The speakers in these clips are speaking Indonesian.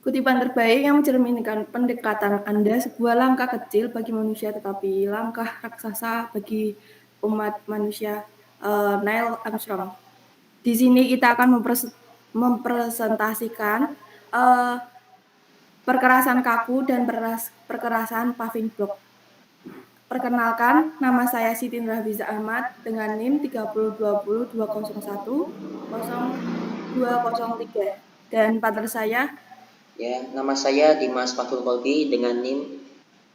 Kutipan terbaik yang mencerminkan pendekatan Anda sebuah langkah kecil bagi manusia tetapi langkah raksasa bagi umat manusia, Neil Armstrong. Di sini kita akan mempresentasikan uh, perkerasan kaku dan perkerasan paving block. Perkenalkan, nama saya Siti Nurhaliza Ahmad dengan NIM 3020203 dan partner saya. Ya, nama saya Dimas Fatul Kolbi dengan NIM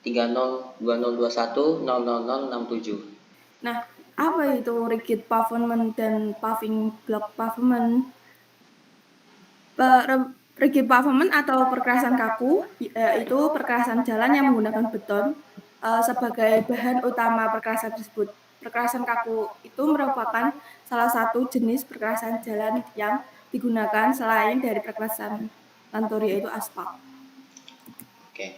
302021000067. Nah, apa itu rigid pavement dan paving block pavement? Rigid pavement atau perkerasan kaku yaitu perkerasan jalan yang menggunakan beton sebagai bahan utama perkerasan tersebut. Perkerasan kaku itu merupakan salah satu jenis perkerasan jalan yang digunakan selain dari perkerasan lanturi yaitu aspal. Oke.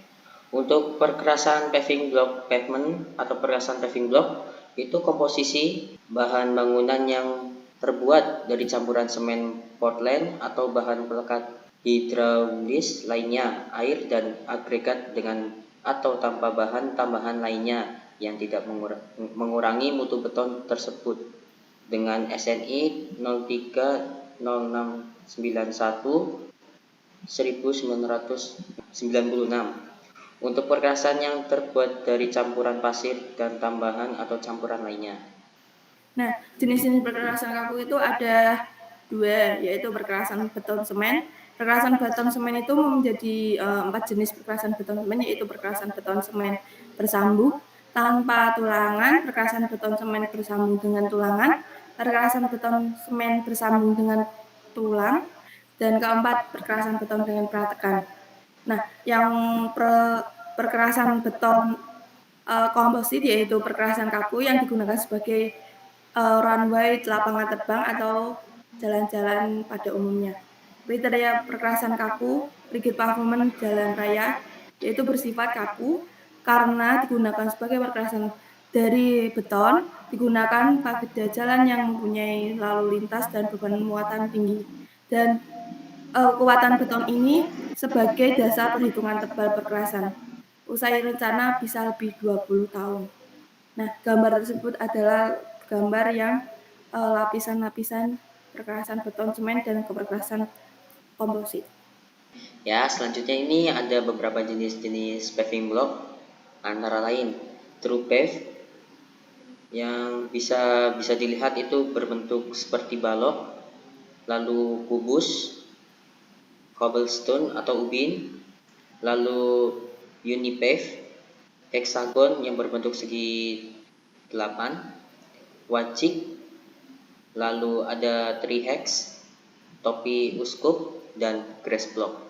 Untuk perkerasan paving block pavement atau perkerasan paving block itu komposisi bahan bangunan yang terbuat dari campuran semen Portland atau bahan pelekat hidraulis lainnya, air dan agregat dengan atau tanpa bahan tambahan lainnya yang tidak mengurangi mutu beton tersebut dengan SNI 030691 1996. Untuk perkerasan yang terbuat dari campuran pasir dan tambahan atau campuran lainnya. Nah, jenis-jenis perkerasan kaku itu ada dua, yaitu perkerasan beton semen. Perkerasan beton semen itu menjadi 4 jenis perkerasan beton semen, yaitu perkerasan beton semen bersambung tanpa tulangan, perkerasan beton semen bersambung dengan tulangan, perkerasan beton semen bersambung dengan tulang, dan keempat perkerasan beton dengan pratekan. Nah, yang perkerasan beton komposit yaitu perkerasan kaku yang digunakan sebagai runway lapangan terbang atau jalan-jalan pada umumnya. Kriteria perkerasan kaku, rigid pavement jalan raya, yaitu bersifat kaku karena digunakan sebagai perkerasan dari beton, digunakan pada jalan yang mempunyai lalu lintas dan beban muatan tinggi. Dan kekuatan beton ini sebagai dasar perhitungan tebal perkerasan. Usai rencana bisa lebih 20 tahun. Nah, gambar tersebut adalah gambar yang lapisan-lapisan perkerasan beton semen dan perkerasan komposit. Ya, selanjutnya ini ada beberapa jenis-jenis paving block antara lain true pave yang bisa dilihat itu berbentuk seperti balok, lalu kubus, cobblestone atau ubin, lalu unipave, hexagon yang berbentuk segi 8, wajik, lalu ada trihex, topi uskup, dan grass block.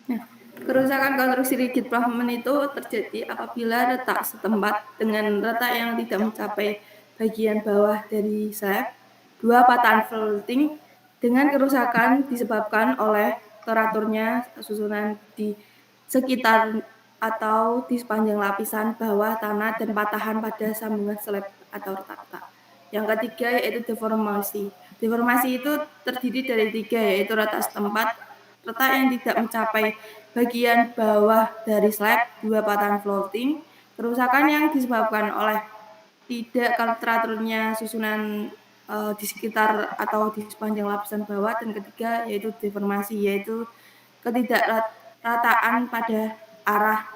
Nah, kerusakan konstruksi rigid pavement itu terjadi apabila retak setempat dengan retak yang tidak mencapai bagian bawah dari slab, dua patahan vaulting dengan kerusakan disebabkan oleh teraturnya susunan di sekitar atau di sepanjang lapisan bawah tanah dan patahan pada sambungan slab atau retak-retak. Yang ketiga yaitu deformasi. Deformasi itu terdiri dari 3, yaitu retak setempat, retak yang tidak mencapai bagian bawah dari slab, 2 patahan floating, kerusakan yang disebabkan oleh tidak teraturnya susunan di sekitar atau di sepanjang lapisan bawah, dan ketiga yaitu deformasi, yaitu ketidakrataan pada arah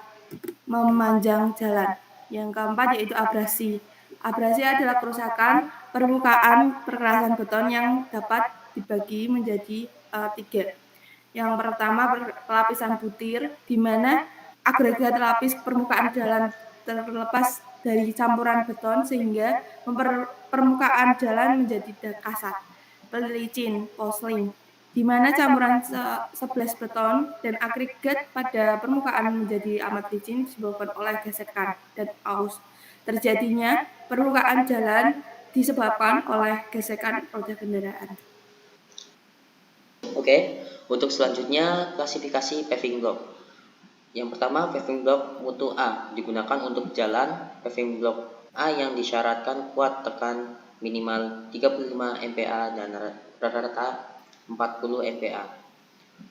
memanjang jalan. Yang keempat yaitu abrasi. Abrasi adalah kerusakan permukaan perkerasan beton yang dapat dibagi menjadi 3. Yang pertama lapisan butir, di mana agregat lapis permukaan jalan terlepas dari campuran beton sehingga permukaan jalan menjadi kasar. Pelicin, posling, di mana campuran sebelas beton dan agregat pada permukaan menjadi amat licin disebabkan oleh gesekan dan aus. Terjadinya permukaan jalan disebabkan oleh gesekan roda kendaraan. Oke, untuk selanjutnya klasifikasi paving block. Yang pertama, paving block mutu A digunakan untuk jalan paving block A yang disyaratkan kuat tekan minimal 35 MPa dan rata-rata 40 MPa.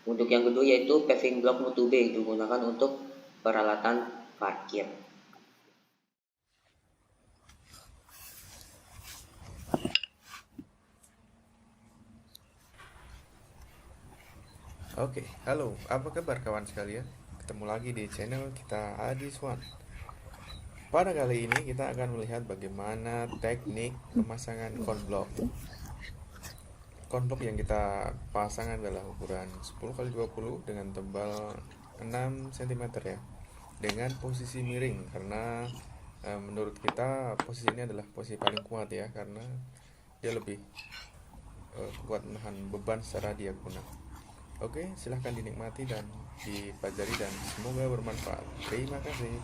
Untuk yang kedua yaitu paving block mutu B, digunakan untuk peralatan parkir. Oke, halo, apa kabar kawan sekalian? Ketemu lagi di channel kita Adiswan. Pada kali ini kita akan melihat bagaimana teknik pemasangan konblok. Konblok yang kita pasang adalah ukuran 10x20 dengan tebal 6 cm ya. Dengan posisi miring karena menurut kita posisi ini adalah posisi paling kuat ya, karena dia lebih kuat menahan beban secara diagonal. Oke, silahkan dinikmati dan dipelajari dan semoga bermanfaat. Terima kasih.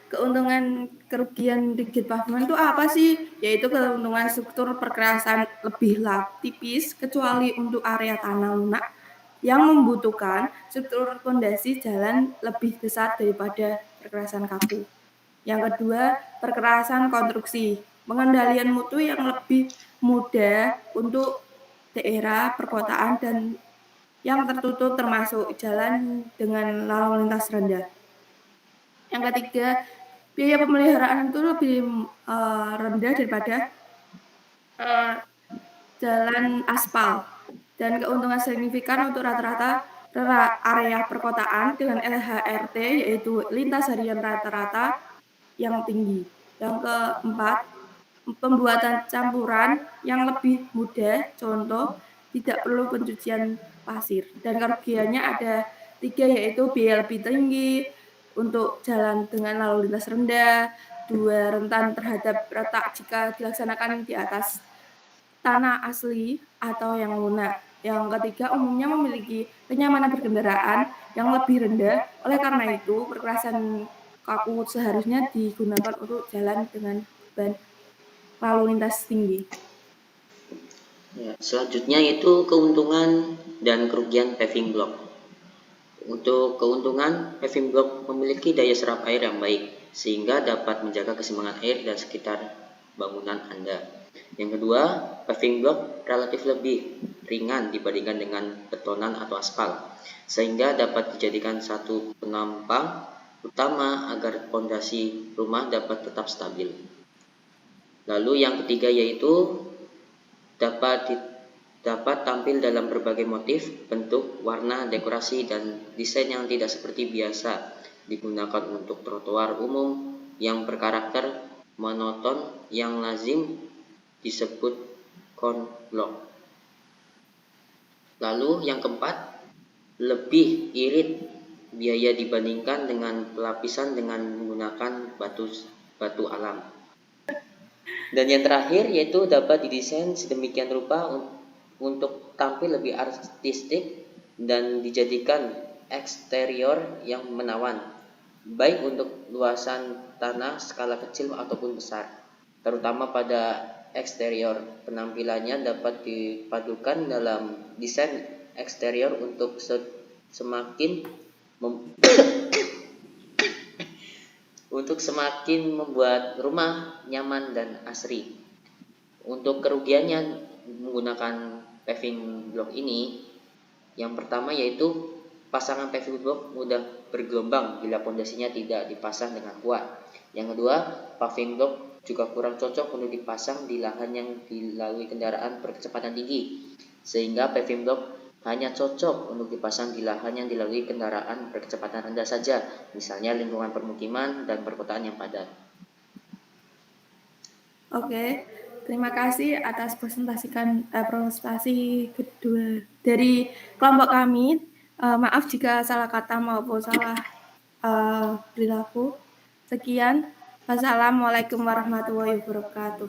keuntungan kerugian rigid pavement itu apa sih? Yaitu keuntungan struktur perkerasan lebih tipis kecuali untuk area tanah lunak yang membutuhkan struktur fondasi jalan lebih besar daripada perkerasan kaku. Yang kedua, perkerasan konstruksi. Pengendalian mutu yang lebih mudah untuk daerah perkotaan dan yang tertutup termasuk jalan dengan lalu lintas rendah. Yang ketiga, biaya pemeliharaan itu lebih rendah daripada jalan aspal dan keuntungan signifikan untuk rata-rata area perkotaan dengan LHRT yaitu lintas harian rata-rata yang tinggi. Yang keempat, pembuatan campuran yang lebih mudah, contoh tidak perlu pencucian pasir. Dan kerugiannya ada 3 yaitu biaya lebih tinggi untuk jalan dengan lalu lintas rendah, 2 rentan terhadap retak jika dilaksanakan di atas tanah asli atau yang lunak. Yang ketiga, umumnya memiliki kenyamanan berkendaraan yang lebih rendah. Oleh karena itu, perkerasan kaku seharusnya digunakan untuk jalan dengan beban lalu lintas tinggi. Ya, selanjutnya itu keuntungan dan kerugian paving block. Untuk keuntungan, paving block memiliki daya serap air yang baik, sehingga dapat menjaga keseimbangan air dan sekitar bangunan Anda. Yang kedua, paving block relatif lebih ringan dibandingkan dengan betonan atau aspal, sehingga dapat dijadikan satu penampang utama agar fondasi rumah dapat tetap stabil. Lalu yang ketiga yaitu dapat tampil dalam berbagai motif, bentuk, warna, dekorasi, dan desain yang tidak seperti biasa digunakan untuk trotoar umum yang berkarakter monoton yang lazim disebut konblok. Lalu yang keempat, lebih irit biaya dibandingkan dengan pelapisan dengan menggunakan batu alam. Dan yang terakhir yaitu dapat didesain sedemikian rupa untuk tampil lebih artistik dan dijadikan eksterior yang menawan, baik untuk luasan tanah skala kecil ataupun besar. Terutama pada eksterior, penampilannya dapat dipadukan dalam desain eksterior untuk semakin membuat rumah nyaman dan asri. Untuk kerugiannya menggunakan paving block ini, yang pertama yaitu pasangan paving block mudah bergelombang bila pondasinya tidak dipasang dengan kuat. Yang kedua, paving block juga kurang cocok untuk dipasang di lahan yang dilalui kendaraan berkecepatan tinggi, sehingga paving block hanya cocok untuk dipasang di lahan yang dilalui kendaraan berkecepatan rendah saja, misalnya lingkungan permukiman dan perkotaan yang padat. Oke, terima kasih atas presentasi kedua dari kelompok kami. Maaf jika salah kata maupun salah perilaku. Sekian. Wassalamualaikum warahmatullahi wabarakatuh.